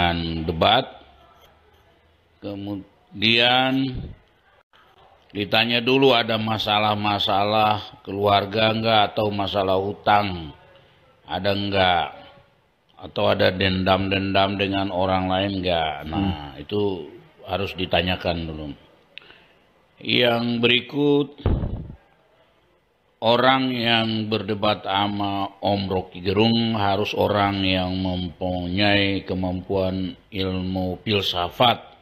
ruangan debat. Kemudian ditanya dulu ada masalah-masalah keluarga enggak atau masalah hutang ada enggak atau ada dendam-dendam dengan orang lain enggak. Nah, itu harus ditanyakan dulu. Yang berikut, orang yang berdebat sama Om Rocky Gerung harus orang yang mempunyai kemampuan ilmu filsafat.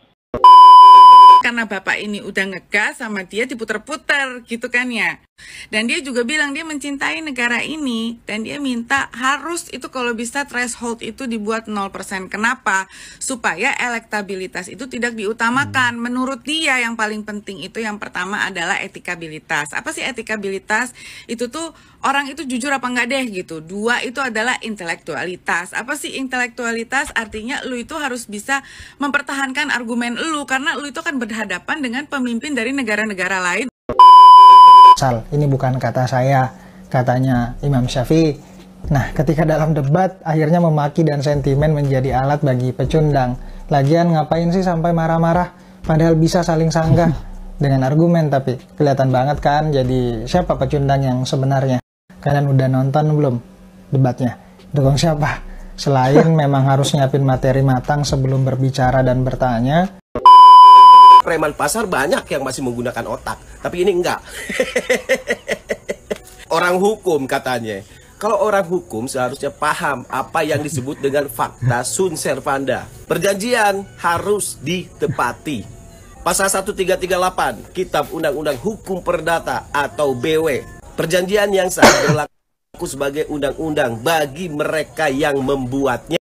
Karena bapak ini udah ngegas sama dia diputer-puter gitu kan ya. Dan dia juga bilang dia mencintai negara ini. Dan dia minta harus itu kalau bisa threshold itu dibuat 0%. Kenapa? Supaya elektabilitas itu tidak diutamakan. Menurut dia yang paling penting itu yang pertama adalah etikabilitas. Apa sih etikabilitas? Itu tuh orang itu jujur apa enggak deh gitu. Dua itu adalah intelektualitas. Apa sih intelektualitas? Artinya lu itu harus bisa mempertahankan argumen lu. Karena lu itu kan berhadapan dengan pemimpin dari negara-negara lain. Ini bukan kata saya, katanya Imam Syafi'i. Nah, ketika dalam debat, akhirnya memaki dan sentimen menjadi alat bagi pecundang. Lagian ngapain sih sampai marah-marah, padahal bisa saling sanggah dengan argumen, tapi kelihatan banget kan jadi siapa pecundang yang sebenarnya. Kalian udah nonton belum debatnya? Dukung siapa? Selain memang harus nyiapin materi matang sebelum berbicara dan bertanya, preman pasar banyak yang masih menggunakan otak, tapi ini enggak. Orang hukum katanya. Kalau orang hukum seharusnya paham apa yang disebut dengan fakta sunt servanda. Perjanjian harus ditepati. Pasal 1338 Kitab Undang-Undang Hukum Perdata atau BW. Perjanjian yang sah berlaku sebagai undang-undang bagi mereka yang membuatnya.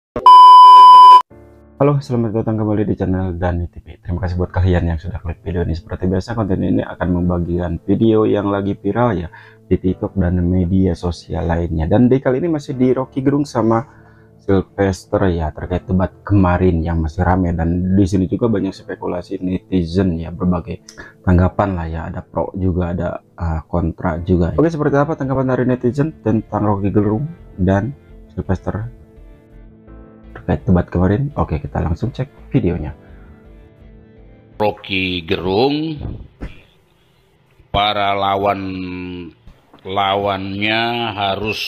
Halo, selamat datang kembali di channel Dani TV. Terima kasih buat kalian yang sudah klik video ini. Seperti biasa, konten ini akan membagikan video yang lagi viral ya di TikTok dan media sosial lainnya. Dan di kali ini masih di Rocky Gerung sama Sylvester ya, terkait debat kemarin yang masih rame. Dan di sini juga banyak spekulasi netizen ya, berbagai tanggapan lah ya, ada pro juga, ada kontra juga. Oke, seperti apa tanggapan dari netizen tentang Rocky Gerung dan Sylvester terkait debat kemarin? Oke, kita langsung cek videonya. Rocky Gerung, para lawannya harus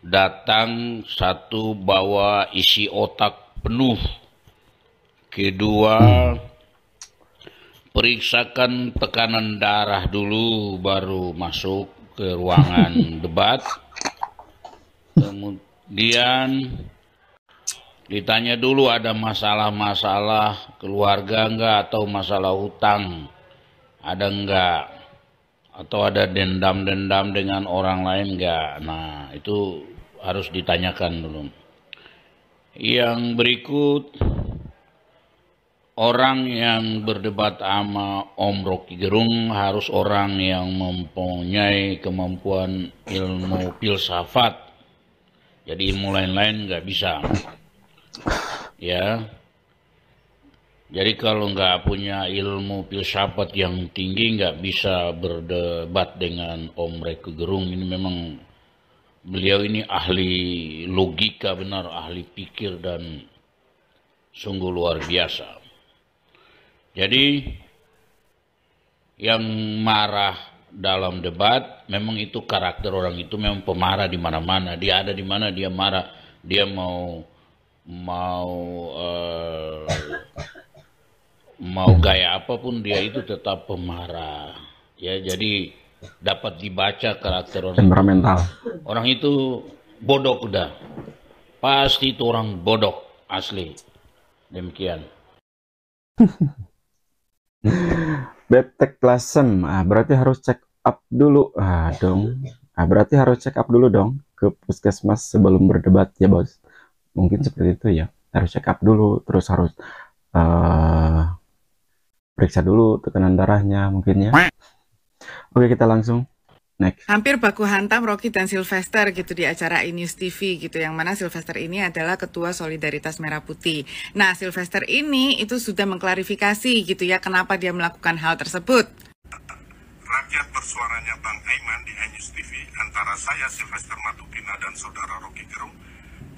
datang, satu bawa isi otak penuh, kedua periksakan tekanan darah dulu baru masuk ke ruangan debat, kemudian ditanya dulu ada masalah-masalah keluarga enggak atau masalah hutang ada enggak atau ada dendam-dendam dengan orang lain enggak. Nah, itu harus ditanyakan dulu. Yang berikut, orang yang berdebat sama Om Rocky Gerung harus orang yang mempunyai kemampuan ilmu filsafat. Jadi ilmu lain-lain nggak bisa. Ya, jadi kalau nggak punya ilmu filsafat yang tinggi nggak bisa berdebat dengan Om Rocky Gerung. Ini memang beliau ini ahli logika benar, ahli pikir dan sungguh luar biasa. Jadi yang marah dalam debat memang itu karakter orang itu, memang pemarah di mana-mana. Dia ada di mana dia marah, dia mau gaya apapun dia itu tetap pemarah ya. Jadi dapat dibaca karakter orang temperamental. Orang itu bodoh, udah pasti itu orang bodoh asli. Demikian. Betek Lasem, berarti harus check up dulu berarti harus check up dulu dong ke puskesmas sebelum berdebat ya bos. Mungkin seperti itu ya, harus check up dulu, terus harus periksa dulu tekanan darahnya mungkin ya. Oke, kita langsung next. Hampir baku hantam Rocky dan Sylvester gitu di acara iNews TV gitu, yang mana Sylvester ini adalah Ketua Solidaritas Merah Putih. Nah, Sylvester ini itu sudah mengklarifikasi gitu ya kenapa dia melakukan hal tersebut. Rakyat bersuaranya Bang Aiman di iNews TV antara saya Sylvester Matutina dan saudara Rocky Gerung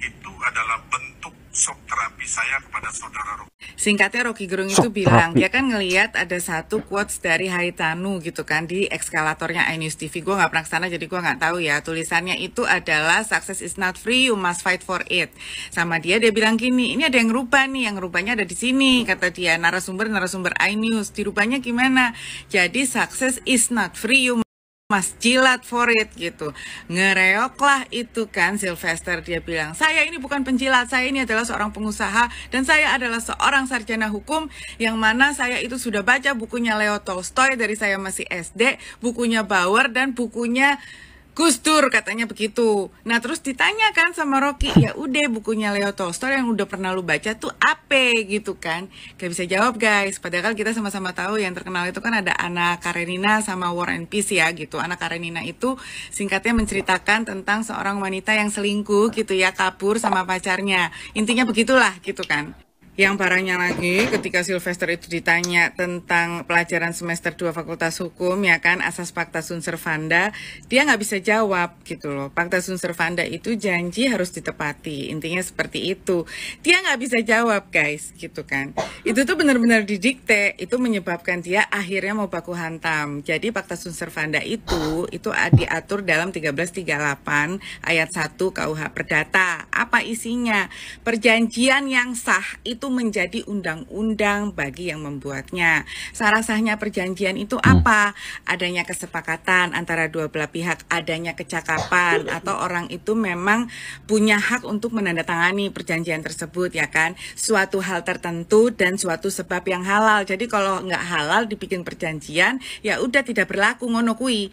itu adalah bentuk shock terapi saya kepada saudara Rocky. Singkatnya Rocky Gerung itu Shock bilang, terapi. dia kan ngelihat ada satu quotes dari Haitanu gitu kan di ekskalatornya iNews TV. Gue nggak pernah kesana jadi gue nggak tahu ya. Tulisannya itu adalah success is not free, you must fight for it. Sama dia bilang gini, ini ada yang rubah nih, yang rubahnya ada di sini kata dia, narasumber iNews. Dirubahnya gimana? Jadi success is not free, you Mas jilat for it gitu. Ngereoklah itu kan Sylvester, dia bilang, saya ini bukan penjilat, saya ini adalah seorang pengusaha dan saya adalah seorang sarjana hukum yang mana saya itu sudah baca bukunya Leo Tolstoy dari saya masih SD, bukunya Bauer dan bukunya Gus Dur, katanya begitu. Nah terus ditanyakan sama Rocky, ya udah bukunya Leo Tolstoy yang udah pernah lu baca tuh apa gitu kan? Gak bisa jawab guys, padahal kita sama-sama tahu yang terkenal itu kan ada Anna Karenina sama War and Peace ya gitu. Anna Karenina itu singkatnya menceritakan tentang seorang wanita yang selingkuh gitu ya, kabur sama pacarnya. Intinya begitulah gitu kan. Yang parahnya lagi ketika Sylvester itu ditanya tentang pelajaran semester 2 Fakultas Hukum ya kan, asas Pacta Sunt Servanda, dia nggak bisa jawab gitu loh. Pacta Sunt Servanda itu janji harus ditepati, intinya seperti itu. Dia nggak bisa jawab guys gitu kan. Itu tuh benar-benar didikte, itu menyebabkan dia akhirnya mau baku hantam. Jadi Pacta Sunt Servanda itu diatur dalam 1338 ayat 1 KUH Perdata. Apa isinya? Perjanjian yang sah itu menjadi undang-undang bagi yang membuatnya. Sah-sahnya perjanjian itu apa? Adanya kesepakatan antara dua belah pihak, adanya kecakapan, atau orang itu memang punya hak untuk menandatangani perjanjian tersebut ya kan. Suatu hal tertentu dan suatu sebab yang halal. Jadi kalau nggak halal dibikin perjanjian, ya udah tidak berlaku, ngono kui.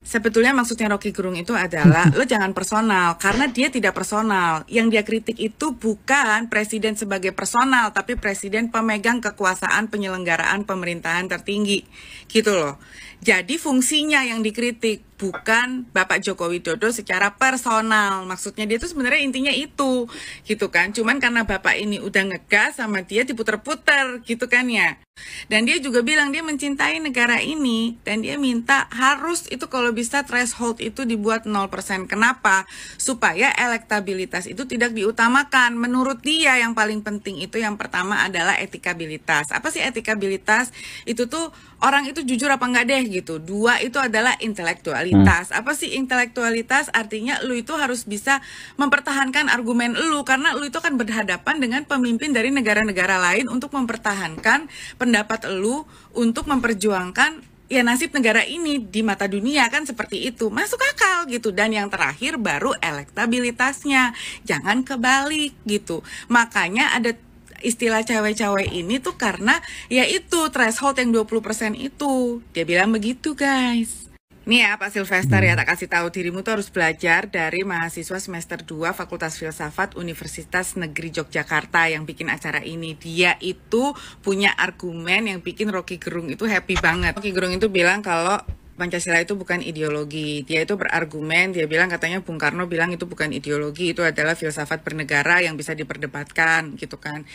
Sebetulnya maksudnya Rocky Gerung itu adalah lo jangan personal, karena dia tidak personal. Yang dia kritik itu bukan presiden sebagai personal, tapi presiden pemegang kekuasaan penyelenggaraan pemerintahan tertinggi gitu loh. Jadi fungsinya yang dikritik, bukan Bapak Joko Widodo secara personal. Maksudnya dia itu sebenarnya intinya itu gitu kan. Cuman karena Bapak ini udah ngegas sama dia diputer-puter gitu kan ya. Dan dia juga bilang dia mencintai negara ini dan dia minta harus itu kalau bisa threshold itu dibuat 0%. Kenapa? Supaya elektabilitas itu tidak diutamakan. Menurut dia yang paling penting itu yang pertama adalah etikabilitas. Apa sih etikabilitas? Itu tuh orang itu jujur apa enggak deh gitu. Dua itu adalah intelektualitas. Apa sih intelektualitas? Artinya lu itu harus bisa mempertahankan argumen lu, karena lu itu akan berhadapan dengan pemimpin dari negara-negara lain untuk mempertahankan pendapat lu, untuk memperjuangkan ya nasib negara ini di mata dunia kan, seperti itu. Masuk akal gitu. Dan yang terakhir baru elektabilitasnya. Jangan kebalik gitu. Makanya ada istilah cawe-cawe ini tuh karena ya itu threshold yang 20% itu. Dia bilang begitu guys. Nih ya Pak Sylvester ya, tak kasih tahu, dirimu tuh harus belajar dari mahasiswa semester 2 Fakultas Filsafat Universitas Negeri Yogyakarta yang bikin acara ini. Dia itu punya argumen yang bikin Rocky Gerung itu happy banget. Rocky Gerung itu bilang kalau Pancasila itu bukan ideologi. Dia itu berargumen, dia bilang katanya Bung Karno bilang itu bukan ideologi, itu adalah filsafat bernegara yang bisa diperdebatkan gitu kan.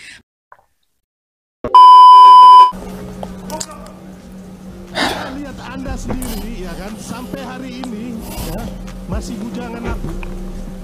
Lihat Anda sendiri ya kan, sampai hari ini ya masih bujangan aku.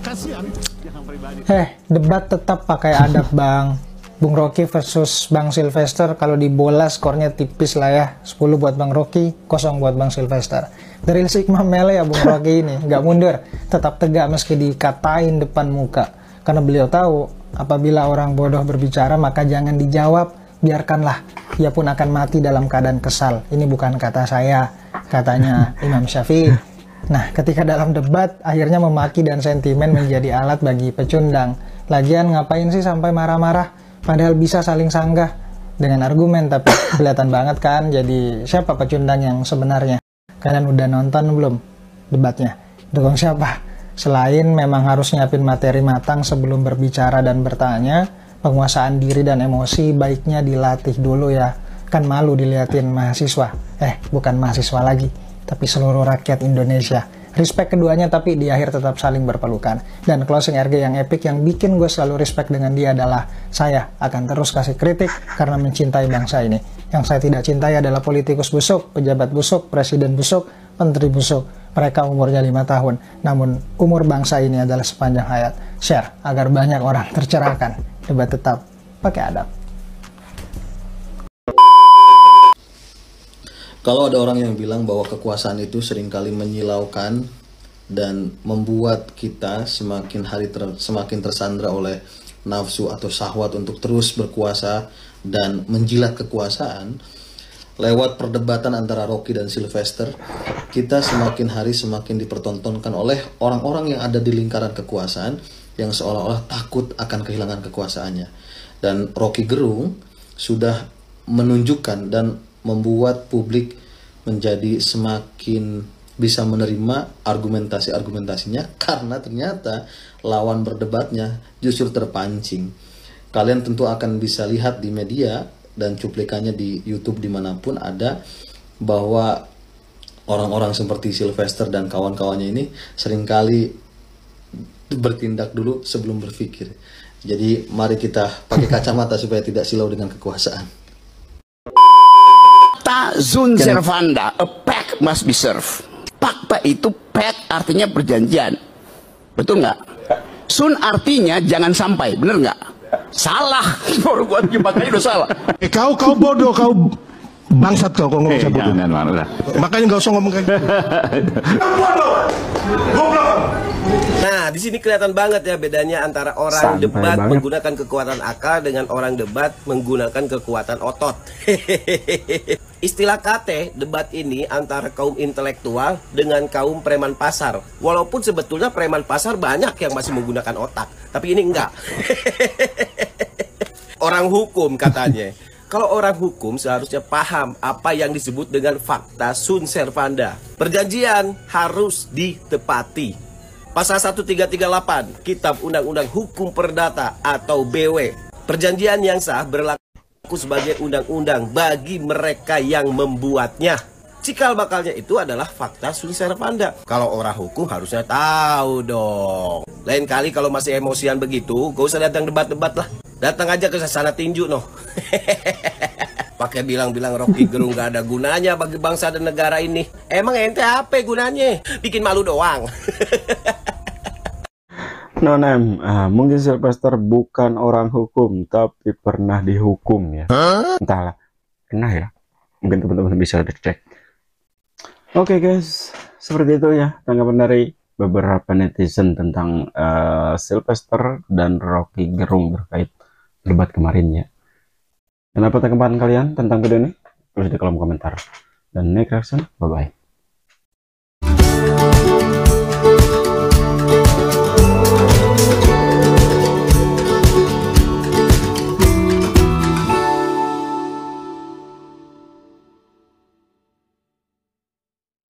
Kasihan yang pribadi. Debat tetap pakai adab Bang. Bung Rocky versus Bang Sylvester, kalau di bola skornya tipis lah ya. 10 buat Bang Rocky, 0 buat Bang Sylvester. Dari Sigma Mele ya Bung Rocky ini, nggak mundur, tetap tegak meski dikatain depan muka. Karena beliau tahu, apabila orang bodoh berbicara maka jangan dijawab, biarkanlah, ia pun akan mati dalam keadaan kesal. Ini bukan kata saya, katanya Imam Syafi'i. Nah, ketika dalam debat, akhirnya memaki dan sentimen menjadi alat bagi pecundang. Lagian ngapain sih sampai marah-marah? Padahal bisa saling sanggah dengan argumen, tapi kelihatan banget kan jadi siapa pecundang yang sebenarnya. Kalian udah nonton belum debatnya? Dukung siapa? Selain memang harus nyiapin materi matang sebelum berbicara dan bertanya, penguasaan diri dan emosi baiknya dilatih dulu ya. Kan malu diliatin mahasiswa. Bukan mahasiswa lagi, tapi seluruh rakyat Indonesia. Respect keduanya, tapi di akhir tetap saling berpelukan. Dan closing RG yang epic yang bikin gue selalu respect dengan dia adalah, saya akan terus kasih kritik karena mencintai bangsa ini. Yang saya tidak cintai adalah politikus busuk, pejabat busuk, presiden busuk, menteri busuk. mereka umurnya 5 tahun, namun umur bangsa ini adalah sepanjang hayat. Share agar banyak orang tercerahkan. Debat tetap pakai adab. Kalau ada orang yang bilang bahwa kekuasaan itu seringkali menyilaukan dan membuat kita semakin tersandra oleh nafsu atau syahwat untuk terus berkuasa dan menjilat kekuasaan, lewat perdebatan antara Rocky dan Sylvester, kita semakin hari semakin dipertontonkan oleh orang-orang yang ada di lingkaran kekuasaan yang seolah-olah takut akan kehilangan kekuasaannya. Dan Rocky Gerung sudah menunjukkan dan membuat publik menjadi semakin bisa menerima argumentasinya karena ternyata lawan berdebatnya justru terpancing. Kalian tentu akan bisa lihat di media dan cuplikannya di YouTube dimanapun ada, bahwa orang-orang seperti Sylvester dan kawan-kawannya ini seringkali bertindak dulu sebelum berpikir. Jadi mari kita pakai kacamata supaya tidak silau dengan kekuasaan. Sunt servanda, a pact must be served. Pakta itu pact artinya perjanjian, betul nggak? Sun artinya jangan sampai, bener nggak? Salah, baru buat makanya udah salah. Kau bodoh, kau bangsat kau ngomong saya bodoh. Makanya nggak usah ngomong kayak gitu. Nah, di sini kelihatan banget ya bedanya antara orang Santai debat banget. menggunakan kekuatan akal dengan orang debat menggunakan kekuatan otot. Istilah KT debat ini antara kaum intelektual dengan kaum preman pasar. Walaupun sebetulnya preman pasar banyak yang masih menggunakan otak, tapi ini enggak. Orang hukum katanya. Kalau orang hukum seharusnya paham apa yang disebut dengan fakta sunt servanda. Perjanjian harus ditepati. Pasal 1338 Kitab Undang-Undang Hukum Perdata atau BW. Perjanjian yang sah berlaku sebagai undang-undang bagi mereka yang membuatnya. Cikal bakalnya itu adalah fakta sunt servanda. Kalau orang hukum harusnya tahu dong. Lain kali kalau masih emosian begitu, gak usah datang debat-debat lah. Datang aja ke sana tinju noh. Pakai bilang-bilang Rocky Gerung gak ada gunanya bagi bangsa dan negara ini. Emang ente apa gunanya? Bikin malu doang. Nonem, mungkin Sylvester bukan orang hukum, tapi pernah dihukum ya. Entahlah, pernah ya. Mungkin teman-teman bisa cek. Oke guys, seperti itu ya tanggapan dari beberapa netizen tentang Sylvester dan Rocky Gerung terkait debat kemarin ya. Dan apa tanggapan kalian tentang video ini? Tulis di kolom komentar. Dan next reaction, bye-bye.